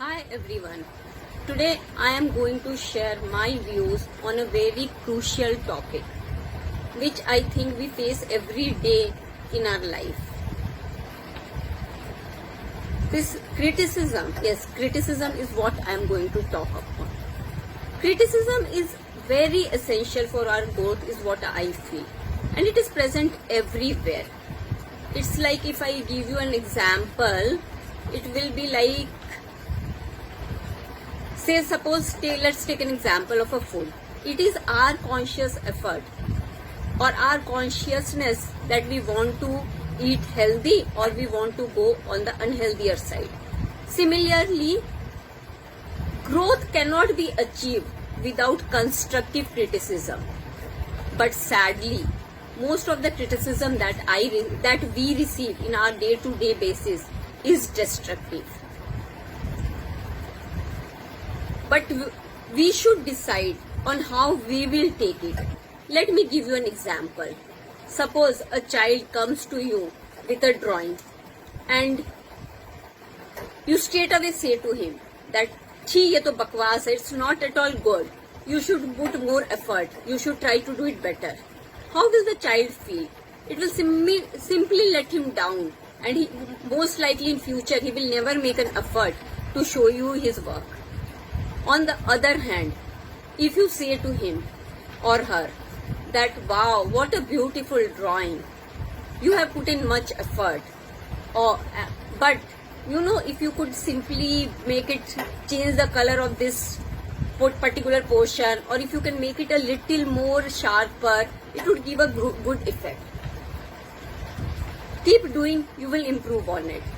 Hi everyone. Today I am going to share my views on a very crucial topic which I think we face every day in our life. This criticism, yes, criticism is what I am going to talk about. Criticism is very essential for our growth is what I feel, and it is present everywhere. It's like if I give you an example, it will be like, say let's take an example of a food. It is our conscious effort or our consciousness that we want to eat healthy or we want to go on the unhealthier side. Similarly, growth cannot be achieved without constructive criticism. But sadly, most of the criticism that we receive in our day-to-day basis is destructive. But we should decide on how we will take it. Let me give you an example. Suppose a child comes to you with a drawing and you straight away say to him that, "Chi, ye to bakwas hai, it's not at all good. You should put more effort. You should try to do it better." How will the child feel? It will simply let him down, and most likely in future he will never make an effort to show you his work. On the other hand, if you say to him or her that, "Wow, what a beautiful drawing. You have put in much effort. But if you could simply make it change the color of this particular portion, or if you can make it a little more sharper, it would give a good effect. Keep doing, you will improve on it."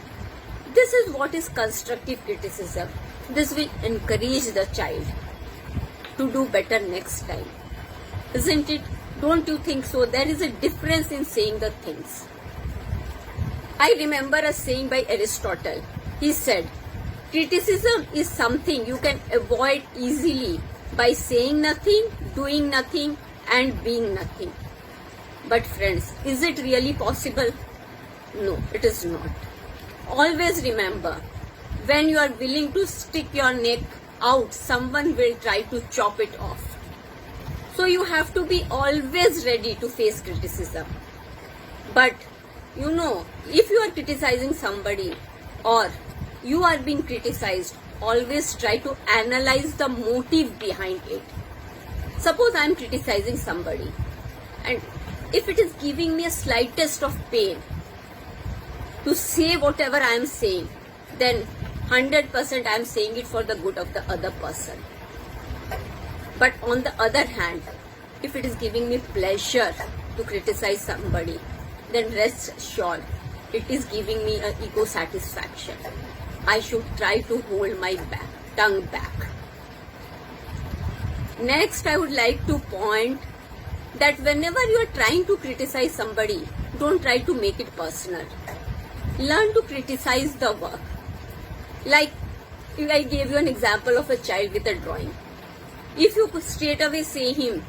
This is what is constructive criticism. This will encourage the child to do better next time. Isn't it? Don't you think so? There is a difference in saying the things. I remember a saying by Aristotle. He said, "Criticism is something you can avoid easily by saying nothing, doing nothing, and being nothing." But friends, is it really possible? No, it is not. Always remember, when you are willing to stick your neck out, someone will try to chop it off. So you have to be always ready to face criticism. But if you are criticizing somebody or you are being criticized, always try to analyze the motive behind it. Suppose I am criticizing somebody, and if it is giving me a slightest of pain to say whatever I am saying, then 100% I am saying it for the good of the other person. But on the other hand, if it is giving me pleasure to criticize somebody, then rest assured it is giving me an ego satisfaction. I should try to hold my tongue back. Next, I would like to point that whenever you are trying to criticize somebody, don't try to make it personal. Learn to criticize the work. Like I gave you an example of a child with a drawing. If you could straight away say him,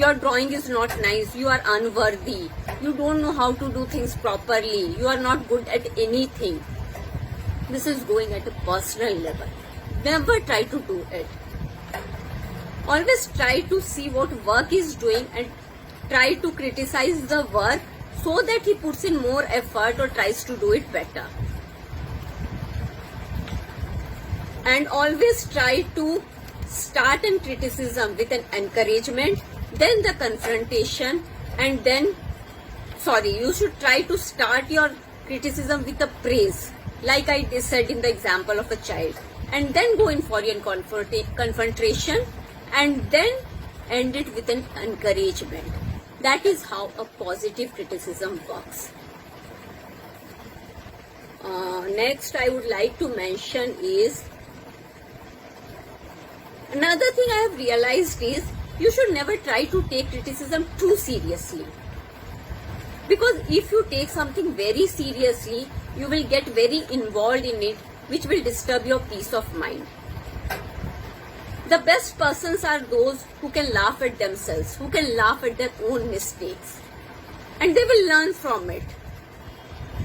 "Your drawing is not nice, you are unworthy, you don't know how to do things properly, you are not good at anything," this is going at a personal level. Never try to do it. Always try to see what work is doing and try to criticize the work so that he puts in more effort or tries to do it better. And always try to start a criticism with an encouragement, then the confrontation, and then, you should try to start your criticism with a praise, like I said in the example of a child, and then go in for your confrontation, and then end it with an encouragement. That is how a positive criticism works. Next, I would like to mention is, another thing I have realized is you should never try to take criticism too seriously. Because if you take something very seriously, you will get very involved in it, which will disturb your peace of mind. The best persons are those who can laugh at themselves, who can laugh at their own mistakes, and they will learn from it.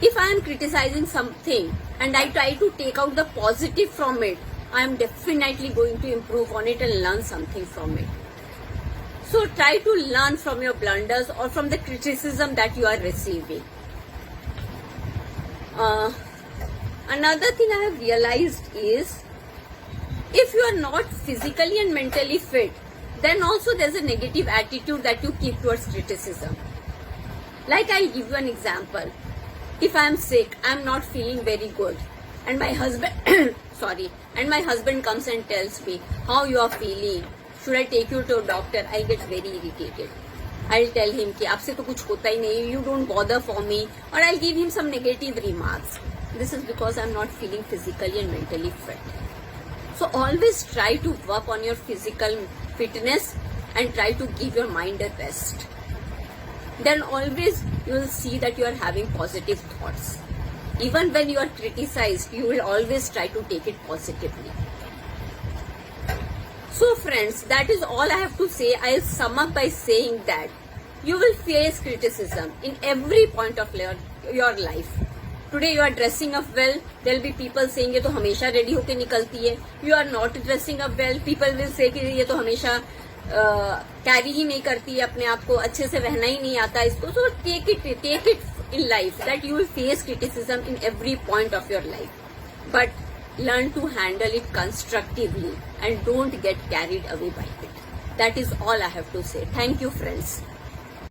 If I am criticizing something and I try to take out the positive from it, I am definitely going to improve on it and learn something from it. So try to learn from your blunders or from the criticism that you are receiving. Another thing I have realized is, if you are not physically and mentally fit, then also there's a negative attitude that you keep towards criticism. Like, I'll give you an example. If I am sick, I am not feeling very good, and my husband and my husband comes and tells me how you are feeling, should I take you to a doctor, I get very irritated. I'll tell him कि आपसे तो कुछ होता ही नहीं, you don't bother for me, or I'll give him some negative remarks. This is because I'm not feeling physically and mentally fit. So always try to work on your physical fitness and try to give your mind a rest. Then always you will see that you are having positive thoughts. Even when you are criticized, you will always try to take it positively. So friends, that is all I have to say. I'll sum up by saying that you will face criticism in every point of your life. Today you are dressing up well, there will be people saying ये तो हमेशा ready होके निकलती है. You are not dressing up well, people will say कि ये तो हमेशा कैरी ही नहीं करती है अपने आप को, अच्छे से रहना ही नहीं आता इसको. So take it in life that you will face criticism in every point of your life, but learn to handle it constructively and don't get carried away by it. That is all I have to say. Thank you, friends.